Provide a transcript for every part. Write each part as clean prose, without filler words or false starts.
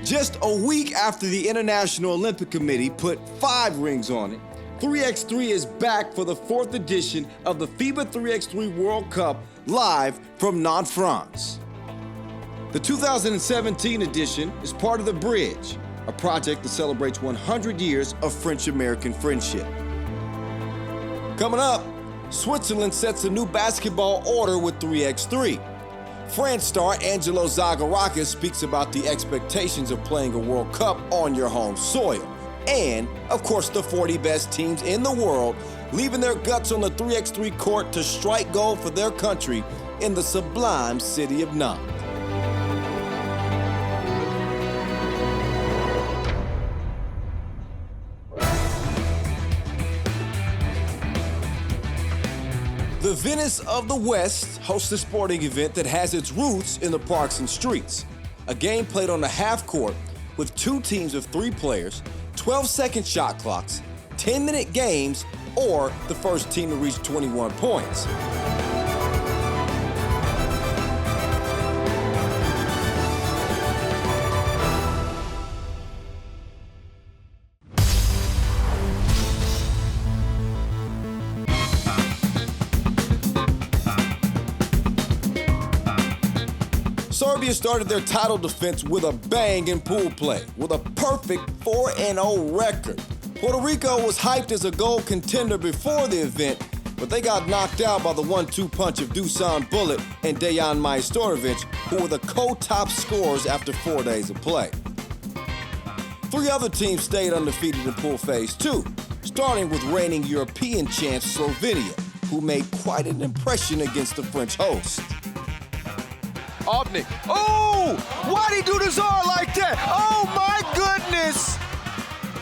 Just a week after the International Olympic Committee put 5 rings on it, 3x3 is back for the 4th edition of the FIBA 3x3 World Cup live from Nantes, France. The 2017 edition is part of The Bridge, a project that celebrates 100 years of French-American friendship. Coming up, Switzerland sets a new basketball order with 3x3. France star Angelo Zagorakis speaks about the expectations of playing a World Cup on your home soil. And, of course, the 40 best teams in the world leaving their guts on the 3x3 court to strike gold for their country in the sublime city of Nantes. The Venice of the West hosts a sporting event that has its roots in the parks and streets. A game played on the half court with 2 teams of 3 players, 12-second shot clocks, 10-minute games, or the first team to reach 21 points. Serbia started their title defense with a bang in pool play, with a perfect 4-0 record. Puerto Rico was hyped as a gold contender before the event, but they got knocked out by the 1-2 punch of Dusan Bullet and Dejan Majstorovic, who were the co-top scorers after 4 days of play. 3 other teams stayed undefeated in pool phase 2, starting with reigning European champs Slovenia, who made quite an impression against the French hosts. Obnik. Oh! Why'd he do the czar like that? Oh my goodness!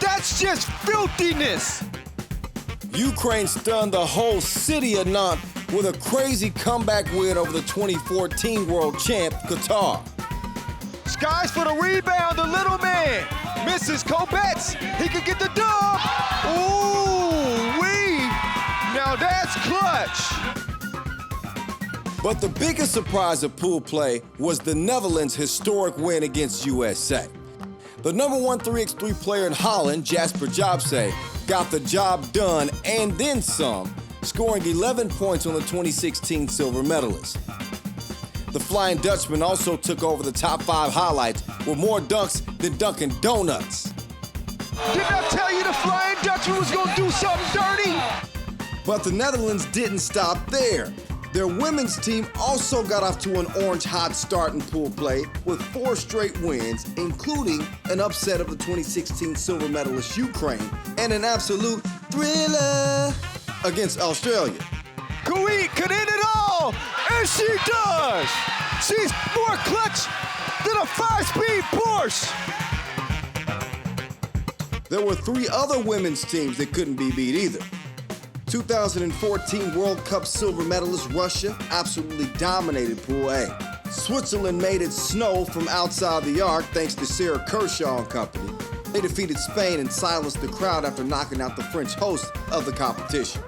That's just filthiness! Ukraine stunned the whole city of Nantes with a crazy comeback win over the 2014 world champ, Qatar. Skies for the rebound, the little man. Misses Kobets. He could get the dub. Ooh, wee! Now that's clutch. But the biggest surprise of pool play was the Netherlands' historic win against USA. The #1 3x3 player in Holland, Jasper Jobse, got the job done and then some, scoring 11 points on the 2016 silver medalists. The Flying Dutchman also took over the top 5 highlights with more dunks than Dunkin' Donuts. Didn't I tell you the Flying Dutchman was gonna do something dirty? But the Netherlands didn't stop there. Their women's team also got off to an orange-hot start in pool play with 4 straight wins, including an upset of the 2016 silver medalist Ukraine and an absolute thriller against Australia. Kuwait could end it all, and she does! She's more clutch than a 5-speed Porsche! There were 3 other women's teams that couldn't be beat either. 2014 World Cup silver medalist Russia absolutely dominated Pool A. Switzerland made it snow from outside the arc thanks to Sarah Kershaw and company. They defeated Spain and silenced the crowd after knocking out the French host of the competition.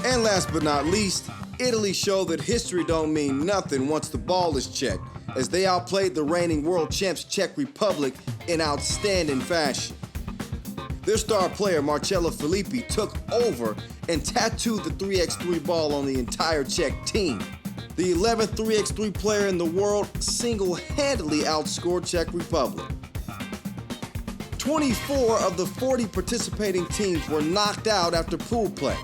And last but not least, Italy showed that history don't mean nothing once the ball is checked, as they outplayed the reigning world champs Czech Republic in outstanding fashion. Their star player, Marcelo Filippi, took over and tattooed the 3x3 ball on the entire Czech team. The 11th 3x3 player in the world single-handedly outscored Czech Republic. 24 of the 40 participating teams were knocked out after pool play.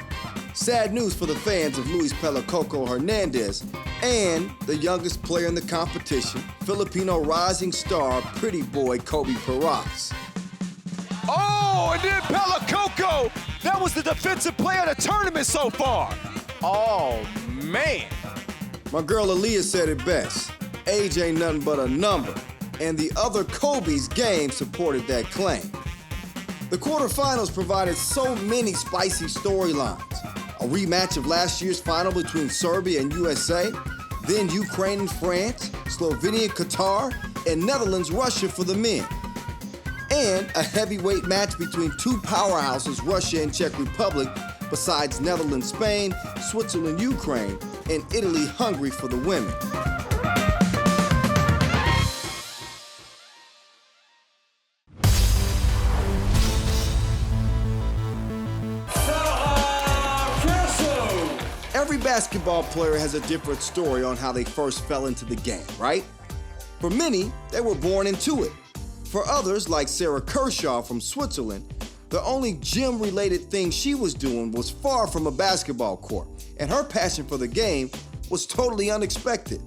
Sad news for the fans of Luis Pelacoco Hernandez and the youngest player in the competition, Filipino rising star, pretty boy Kobe Paras. Oh, and then Pelacoco! That was the defensive player of the tournament so far. Oh, man. My girl Aaliyah said it best. Age ain't nothing but a number, and the other Kobe's game supported that claim. The quarterfinals provided so many spicy storylines. A rematch of last year's final between Serbia and USA, then Ukraine and France, Slovenia, Qatar, and Netherlands, Russia for the men. And a heavyweight match between 2 powerhouses, Russia and Czech Republic, besides Netherlands, Spain, Switzerland, Ukraine, and Italy, Hungary for the women. Every basketball player has a different story on how they first fell into the game, right? For many, they were born into it. For others, like Sarah Kershaw from Switzerland, the only gym-related thing she was doing was far from a basketball court, and her passion for the game was totally unexpected.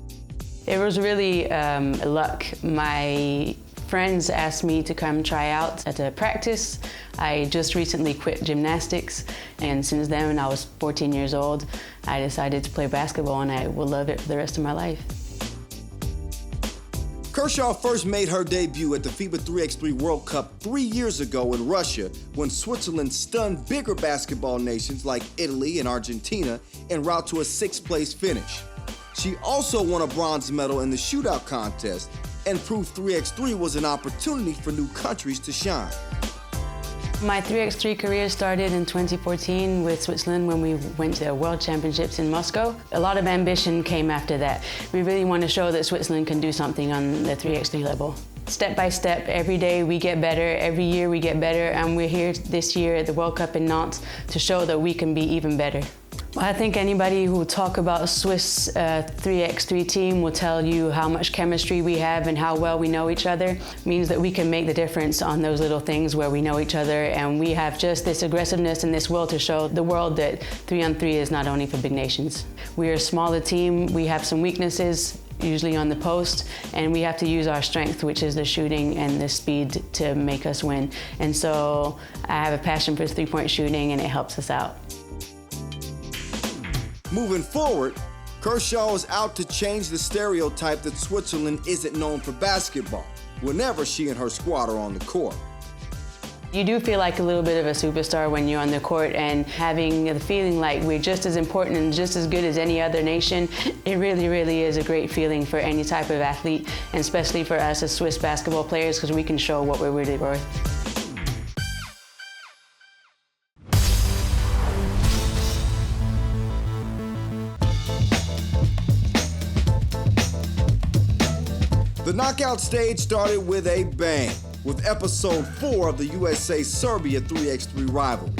It was really luck. My friends asked me to come try out at a practice. I just recently quit gymnastics, and since then, when I was 14 years old, I decided to play basketball, and I will love it for the rest of my life. Kershaw first made her debut at the FIBA 3x3 World Cup 3 years ago in Russia when Switzerland stunned bigger basketball nations like Italy and Argentina en route to a 6th-place finish. She also won a bronze medal in the Shootout contest and proved 3x3 was an opportunity for new countries to shine. My 3x3 career started in 2014 with Switzerland when we went to the World Championships in Moscow. A lot of ambition came after that. We really want to show that Switzerland can do something on the 3x3 level. Step by step, every day we get better, every year we get better, and we're here this year at the World Cup in Nantes to show that we can be even better. I think anybody who will talk about Swiss 3x3 team will tell you how much chemistry we have and how well we know each other. It means that we can make the difference on those little things where we know each other, and we have just this aggressiveness and this will to show the world that 3-on-3 is not only for big nations. We're a smaller team, we have some weaknesses, usually on the post, and we have to use our strength, which is the shooting and the speed, to make us win. And so I have a passion for three-point shooting, and it helps us out. Moving forward, Kershaw is out to change the stereotype that Switzerland isn't known for basketball whenever she and her squad are on the court. You do feel like a little bit of a superstar when you're on the court, and having the feeling like we're just as important and just as good as any other nation, it really, really is a great feeling for any type of athlete, and especially for us as Swiss basketball players, because we can show what we're really worth. The knockout stage started with a bang, with episode 4 of the USA-Serbia 3x3 rivalry.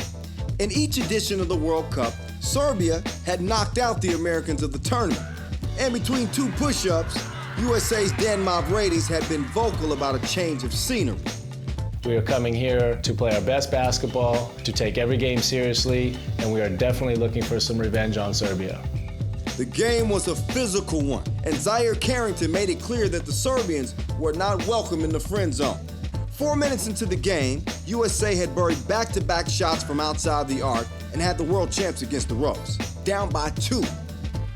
In each edition of the World Cup, Serbia had knocked out the Americans of the tournament. And between 2 push-ups, USA's Dan Mavridis had been vocal about a change of scenery. We are coming here to play our best basketball, to take every game seriously, and we are definitely looking for some revenge on Serbia. The game was a physical one, and Zaire Carrington made it clear that the Serbians were not welcome in the friend zone. 4 minutes into the game, USA had buried back-to-back shots from outside the arc and had the world champs against the ropes, down by 2.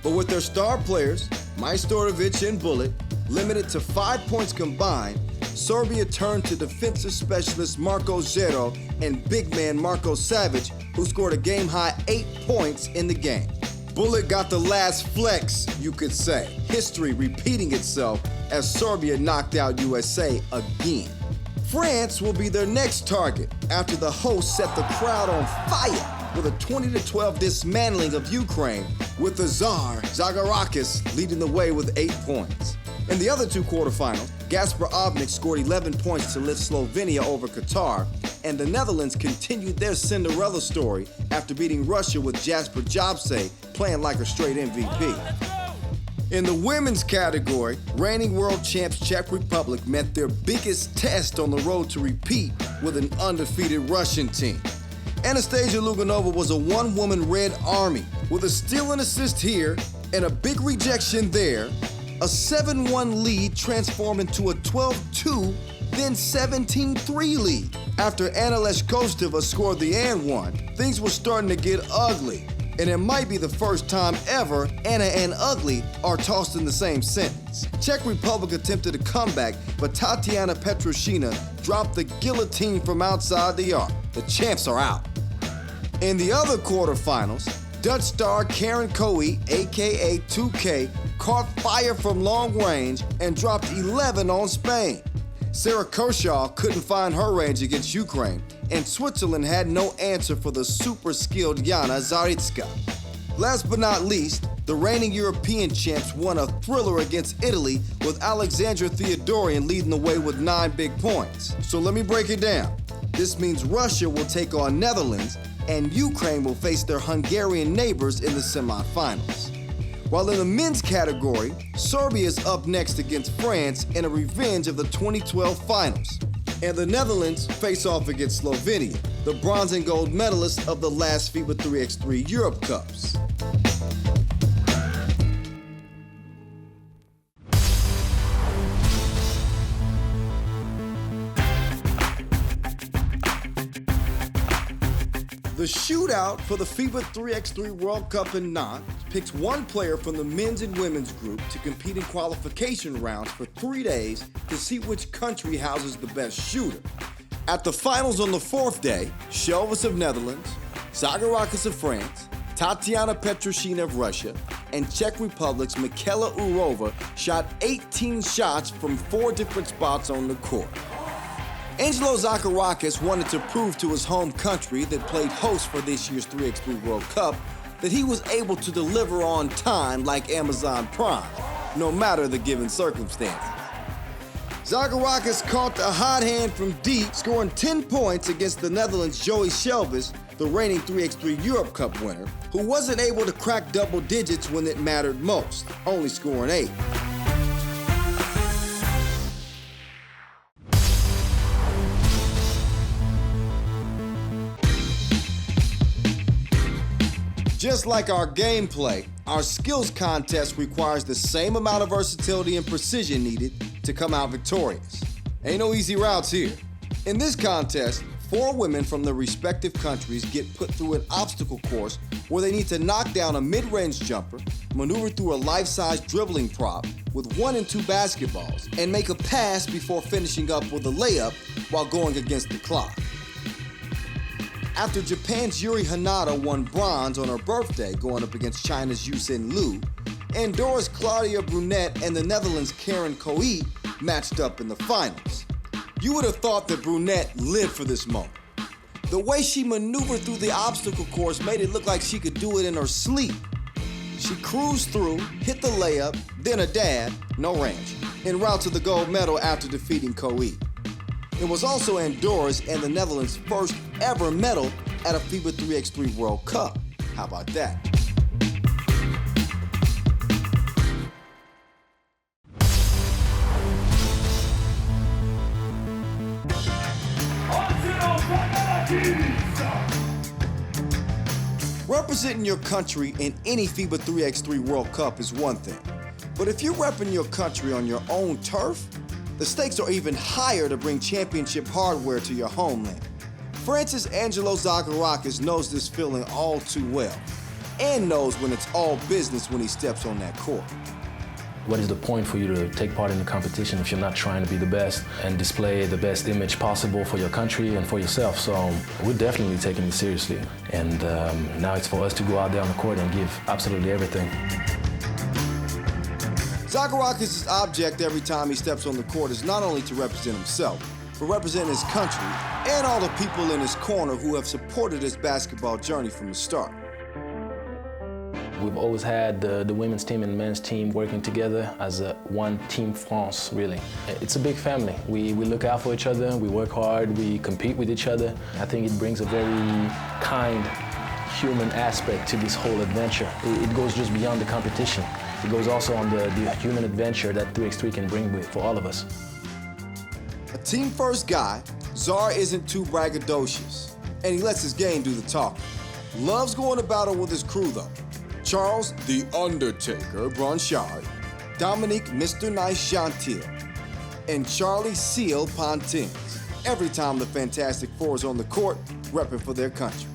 But with their star players, Majstorovic and Bullet, limited to 5 points combined, Serbia turned to defensive specialist Marko Zero and big man Marko Savic, who scored a game-high 8 points in the game. Bullet got the last flex, you could say. History repeating itself as Serbia knocked out USA again. France will be their next target after the hosts set the crowd on fire with a 20-12 dismantling of Ukraine, with the Tsar, Zagorakis, leading the way with 8 points. In the other 2 quarterfinals, Gasper Ovnik scored 11 points to lift Slovenia over Qatar, and the Netherlands continued their Cinderella story after beating Russia with Jasper Jobsay playing like a straight MVP. In the women's category, reigning world champs Czech Republic met their biggest test on the road to repeat with an undefeated Russian team. Anastasia Luganova was a one-woman Red Army with a steal and assist here and a big rejection there. A 7-1 lead transformed into a 12-2, then 17-3 lead. After Anna Leshkostova scored the and one, things were starting to get ugly. And it might be the first time ever Anna and ugly are tossed in the same sentence. Czech Republic attempted a comeback, but Tatiana Petrushina dropped the guillotine from outside the arc. The champs are out. In the other quarterfinals, Dutch star Karen Coe, aka 2K, caught fire from long range and dropped 11 on Spain. Sarah Kershaw couldn't find her range against Ukraine, and Switzerland had no answer for the super-skilled Jana Zaritska. Last but not least, the reigning European champs won a thriller against Italy with Alexandra Theodorian leading the way with 9 big points. So let me break it down. This means Russia will take on Netherlands, and Ukraine will face their Hungarian neighbors in the semifinals. While in the men's category, Serbia is up next against France in a revenge of the 2012 finals. And the Netherlands face off against Slovenia, the bronze and gold medalists of the last FIBA 3x3 Europe Cups. The shootout for the FIBA 3x3 World Cup in Nantes picks one player from the men's and women's group to compete in qualification rounds for 3 days to see which country houses the best shooter. At the finals on the fourth day, Shelvis of Netherlands, Zagorakis of France, Tatiana Petrushina of Russia, and Czech Republic's Mikela Urova shot 18 shots from 4 different spots on the court. Angelo Zagorakis wanted to prove to his home country that played host for this year's 3x3 World Cup that he was able to deliver on time like Amazon Prime, no matter the given circumstances. Zagorakis caught the hot hand from deep, scoring 10 points against the Netherlands' Joey Shelvis, the reigning 3x3 Europe Cup winner, who wasn't able to crack double digits when it mattered most, only scoring 8. Just like our gameplay, our skills contest requires the same amount of versatility and precision needed to come out victorious. Ain't no easy routes here. In this contest, 4 women from their respective countries get put through an obstacle course where they need to knock down a mid-range jumper, maneuver through a life-size dribbling prop with 1 and 2 basketballs, and make a pass before finishing up with a layup while going against the clock. After Japan's Yuri Hanada won bronze on her birthday going up against China's Yusin Liu, Andorra's Claudia Brunet and the Netherlands' Karen Coe matched up in the finals. You would have thought that Brunet lived for this moment. The way she maneuvered through the obstacle course made it look like she could do it in her sleep. She cruised through, hit the layup, then a dab, no range, en route to the gold medal after defeating Coe. It was also Andorra's and the Netherlands' first ever medal at a FIBA 3x3 World Cup. How about that? Representing your country in any FIBA 3x3 World Cup is one thing, but if you're repping your country on your own turf, the stakes are even higher to bring championship hardware to your homeland. France's Angelo Zagorakis knows this feeling all too well, and knows when it's all business when he steps on that court. What is the point for you to take part in the competition if you're not trying to be the best and display the best image possible for your country and for yourself? So we're definitely taking it seriously. And now it's for us to go out there on the court and give absolutely everything. Zagorakis' object every time he steps on the court is not only to represent himself, but represent his country and all the people in his corner who have supported his basketball journey from the start. We've always had the women's team and the men's team working together as one Team France, really. It's a big family. We look out for each other, we work hard, we compete with each other. I think it brings a very kind human aspect to this whole adventure. It goes just beyond the competition. It goes also on the human adventure that 3x3 can bring for all of us. A team-first guy, Zar isn't too braggadocious, and he lets his game do the talking. Loves going to battle with his crew, though. Charles, the Undertaker Bronchard, Dominique, Mr. Nice Gentil, and Charlie Seal Pontins. Every time the Fantastic Four is on the court, repping for their country.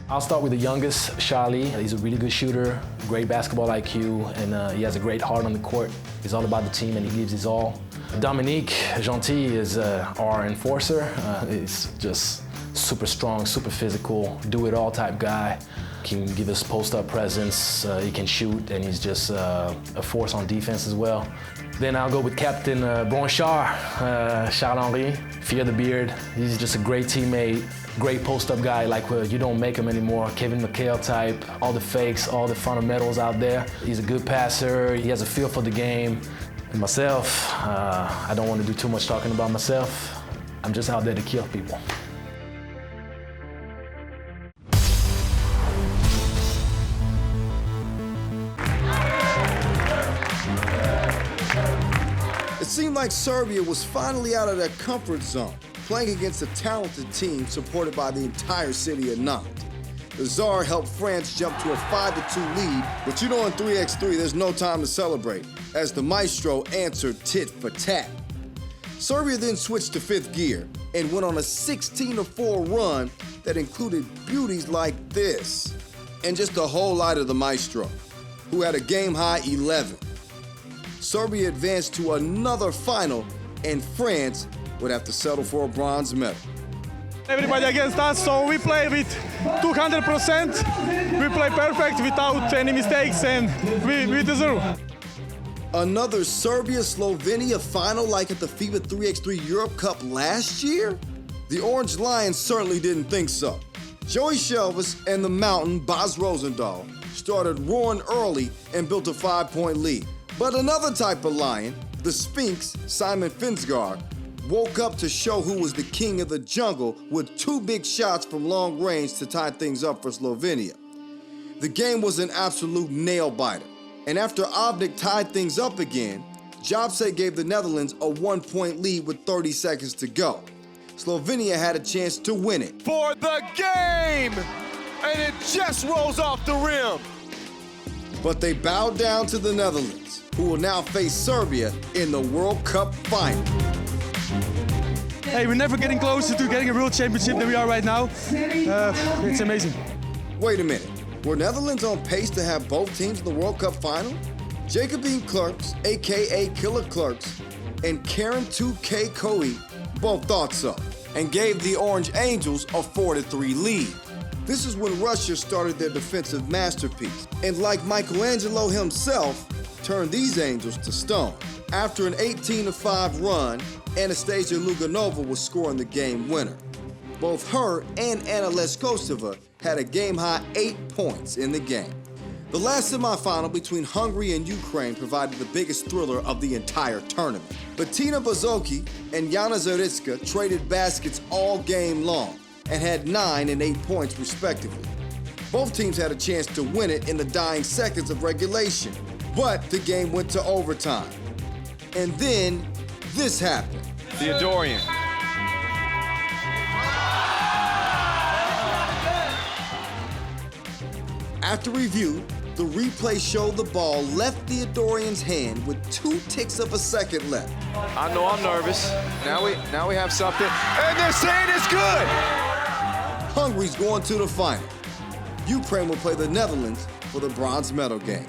I'll start with the youngest, Charlie. He's a really good shooter, great basketball IQ, and he has a great heart on the court. He's all about the team and he gives his all. Dominique Gentil is our enforcer. He's just super strong, super physical, do-it-all type guy. He can give us post-up presence, he can shoot, and he's just a force on defense as well. Then I'll go with Captain Bronchard, Charles-Henri, Fear the Beard. He's just a great teammate, great post-up guy, like you don't make him anymore. Kevin McHale type, all the fakes, all the fundamentals out there. He's a good passer, he has a feel for the game. And myself, I don't want to do too much talking about myself. I'm just out there to kill people. seemed like Serbia was finally out of their comfort zone, playing against a talented team supported by the entire city of Nantes. The Tsar helped France jump to a 5-2 lead, but you know in 3x3 there's no time to celebrate, as the Maestro answered tit for tat. Serbia then switched to fifth gear and went on a 16-4 run that included beauties like this, and just a whole lot of the Maestro, who had a game-high 11. Serbia advanced to another final, and France would have to settle for a bronze medal. Everybody against us, so we play with 200%. We play perfect without any mistakes, and we deserve. Another Serbia-Slovenia final like at the FIBA 3x3 Europe Cup last year? The Orange Lions certainly didn't think so. Joey Shelvis and the Mountain, Bas Rosendahl, started roaring early and built a 5-point lead. But another type of Lion, the Sphinx, Simon Finsgaard, woke up to show who was the king of the jungle with 2 big shots from long range to tie things up for Slovenia. The game was an absolute nail-biter, and after Avnik tied things up again, Jopse gave the Netherlands a 1-point lead with 30 seconds to go. Slovenia had a chance to win it. For the game! And it just rolls off the rim. But they bowed down to the Netherlands, who will now face Serbia in the World Cup final. Hey, we're never getting closer to getting a world championship than we are right now. It's amazing. Wait a minute. Were Netherlands on pace to have both teams in the World Cup final? Jacobine Clerks, a.k.a. Killer Clerks, and Karen 2K Coe both thought so, and gave the Orange Angels a 4-3 lead. This is when Russia started their defensive masterpiece, and like Michelangelo himself, turned these Angels to stone. After an 18-5 run, Anastasia Luganova was scoring the game winner. Both her and Anna Leskosova had a game-high 8 points in the game. The last semifinal between Hungary and Ukraine provided the biggest thriller of the entire tournament. Bettina Bazoki and Jana Zaritska traded baskets all game long and had 9 and 8 points respectively. Both teams had a chance to win it in the dying seconds of regulation, but the game went to overtime. And then this happened. Theodorian. After review, the replay showed the ball left Theodorian's hand with 2 ticks of a second left. I know I'm nervous. Now we have something, and they're saying it's good. Hungary's going to the final. Ukraine will play the Netherlands for the bronze medal game.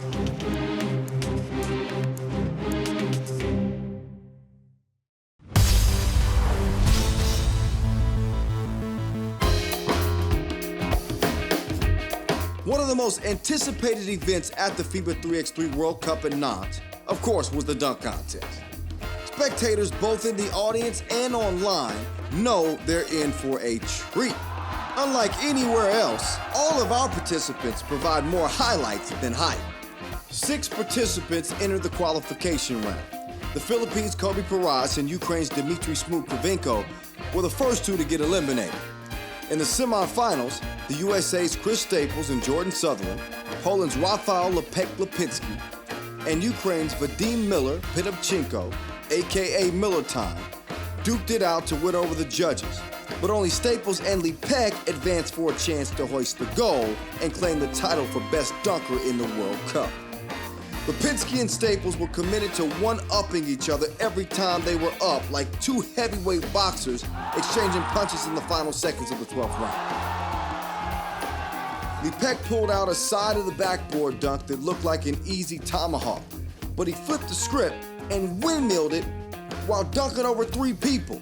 One of the most anticipated events at the FIBA 3x3 World Cup in Nantes, of course, was the dunk contest. Spectators both in the audience and online know they're in for a treat. Unlike anywhere else, all of our participants provide more highlights than hype. 6 participants entered the qualification round. The Philippines' Kobe Paras and Ukraine's Dmitry Smuk-Kovinko were the first 2 to get eliminated. In the semifinals, the USA's Chris Staples and Jordan Sutherland, Poland's Rafał Lepek-Lipinski, and Ukraine's Vadim Miller-Pitopchenko, a.k.a. Miller Time, duked it out to win over the judges. But only Staples and Lepek advanced for a chance to hoist the gold and claim the title for best dunker in the World Cup. Lipinski and Staples were committed to one-upping each other every time they were up, like 2 heavyweight boxers exchanging punches in the final seconds of the 12th round. Lepek pulled out a side of the backboard dunk that looked like an easy tomahawk, but he flipped the script and windmilled it while dunking over 3 people.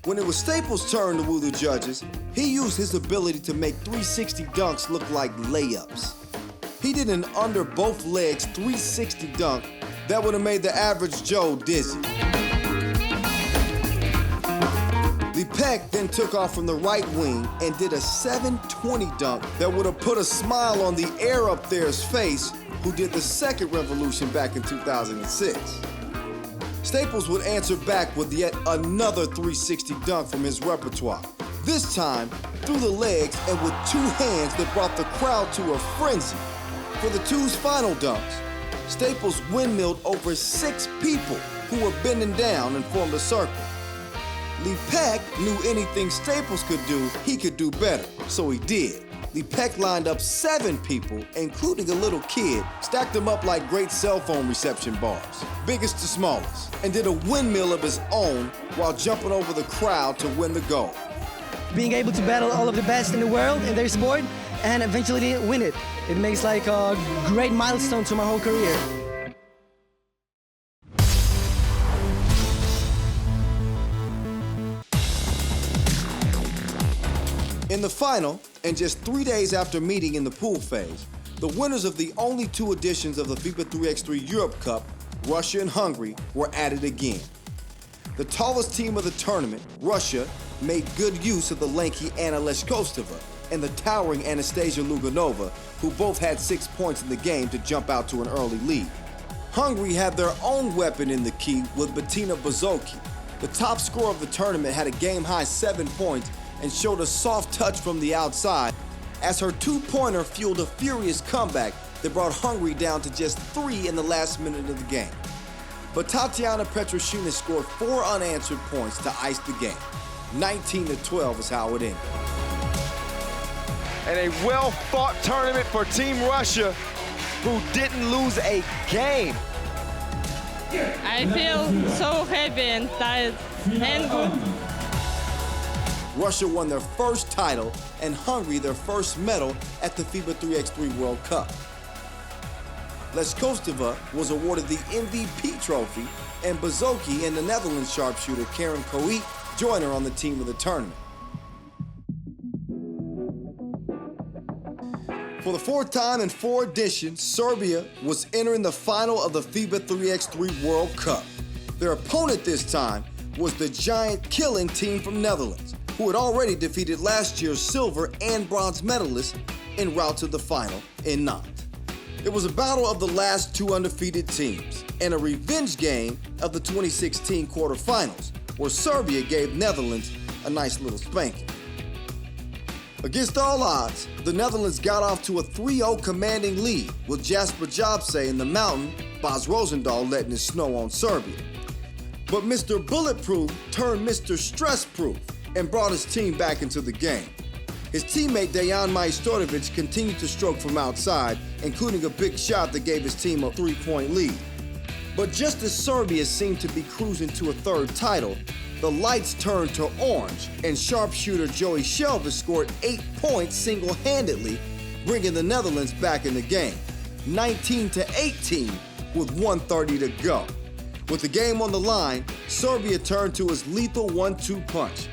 When it was Staples' turn to woo the judges, he used his ability to make 360 dunks look like layups. He did an under both legs 360 dunk that would have made the average Joe dizzy. Lepek then took off from the right wing and did a 720 dunk that would have put a smile on the air up there's face, who did the second revolution back in 2006. Staples would answer back with yet another 360 dunk from his repertoire, this time through the legs and with 2 hands that brought the crowd to a frenzy. For the 2's final dunks, Staples windmilled over 6 people who were bending down and formed a circle. Lee Peck knew anything Staples could do, he could do better, so he did. Lee Peck lined up 7 people, including a little kid, stacked them up like great cell phone reception bars, biggest to smallest, and did a windmill of his own while jumping over the crowd to win the gold. Being able to battle all of the best in the world in their sport and eventually win it. It makes like a great milestone to my whole career. In the final, and just 3 days after meeting in the pool phase, the winners of the only 2 editions of the FIBA 3x3 Europe Cup, Russia and Hungary, were at it again. The tallest team of the tournament, Russia, made good use of the lanky Anna Leshkostova and the towering Anastasia Luganova, who both had 6 points in the game to jump out to an early lead. Hungary had their own weapon in the key with Bettina Bozoki. The top scorer of the tournament had a game-high 7 points and showed a soft touch from the outside as her 2-pointer fueled a furious comeback that brought Hungary down to just 3 in the last minute of the game. But Tatiana Petroshina scored 4 unanswered points to ice the game. 19-12 is how it ended. And a well-fought tournament for Team Russia, who didn't lose a game. I feel so happy and tired and good. Russia won their first title and Hungary their first medal at the FIBA 3x3 World Cup. Leshkostova was awarded the MVP trophy, and Bozoki and the Netherlands sharpshooter Karen Coit joined her on the team of the tournament. For the 4th time in 4 editions, Serbia was entering the final of the FIBA 3x3 World Cup. Their opponent this time was the giant-killing team from Netherlands, who had already defeated last year's silver and bronze medalists en route to the final in Nantes. It was a battle of the last 2 undefeated teams and a revenge game of the 2016 quarterfinals, where Serbia gave Netherlands a nice little spanking. Against all odds, the Netherlands got off to a 3-0 commanding lead with Jasper Jobse in the mountain, Bas Rosendahl letting it snow on Serbia. But Mr. Bulletproof turned Mr. Stressproof and brought his team back into the game. His teammate Dejan Majstorovic continued to stroke from outside, including a big shot that gave his team a 3-point lead. But just as Serbia seemed to be cruising to a 3rd title, the lights turned to orange, and sharpshooter Joey Shelvis scored 8 points single-handedly, bringing the Netherlands back in the game, 19-18 with 1:30 to go. With the game on the line, Serbia turned to his lethal 1-2 punch.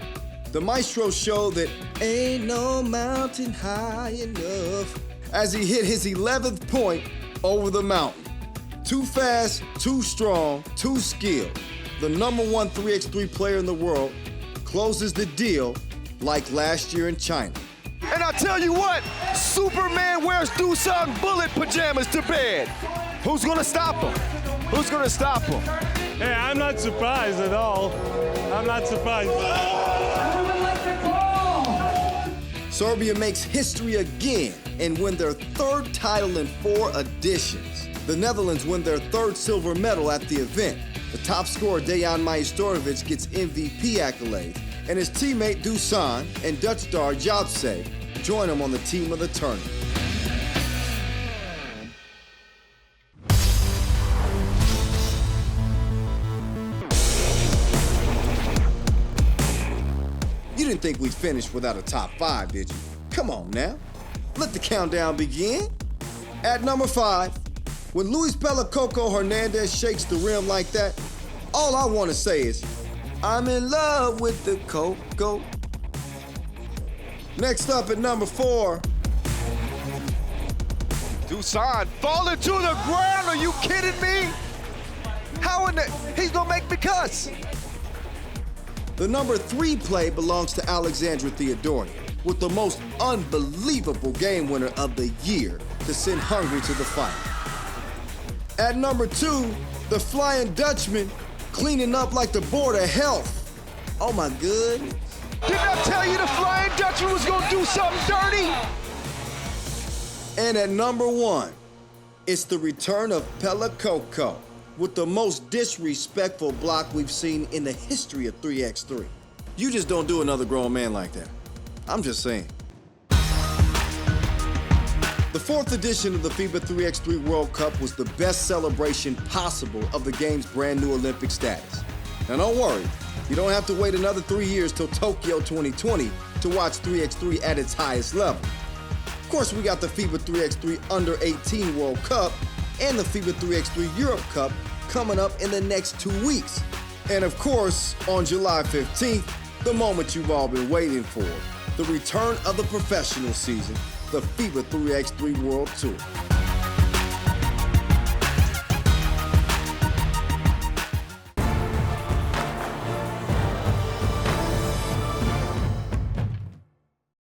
The maestro showed that ain't no mountain high enough as he hit his 11th point over the mountain. Too fast, too strong, too skilled. The #1 3x3 player in the world closes the deal like last year in China. And I tell you what, Superman wears Doosan bullet pajamas to bed. Who's gonna stop him? Who's gonna stop him? Hey, I'm not surprised at all. I'm not surprised. Serbia makes history again and win their 3rd title in 4 editions. The Netherlands win their 3rd silver medal at the event. The top scorer Dejan Majstorovic gets MVP accolades, and his teammate Dusan and Dutch star Jobse join him on the team of the tournament. You didn't think we'd finish without a top 5, did you? Come on now. Let the countdown begin. At number 5, when Luis Pelacoco Hernandez shakes the rim like that, all I want to say is, I'm in love with the Coco. Next up at number 4, Dusan falling to the ground, are you kidding me? How in the, he's gonna make me cuss. the number 3 play belongs to Alexandra Theodori, with the most unbelievable game winner of the year to send Hungary to the final. At number 2, the Flying Dutchman cleaning up like the Board of Health. Oh my goodness. Didn't I tell you the Flying Dutchman was gonna do something dirty? And at number 1, it's the return of Pelacoco. with the most disrespectful block we've seen in the history of 3x3. You just don't do another grown man like that. I'm just saying. The 4th edition of the FIBA 3x3 World Cup was the best celebration possible of the game's brand new Olympic status. Now don't worry, you don't have to wait another 3 years till Tokyo 2020 to watch 3x3 at its highest level. Of course, we got the FIBA 3x3 Under 18 World Cup and the FIBA 3x3 Europe Cup coming up in the next 2 weeks. And of course, on July 15th, the moment you've all been waiting for, the return of the professional season, the FIBA 3x3 World Tour.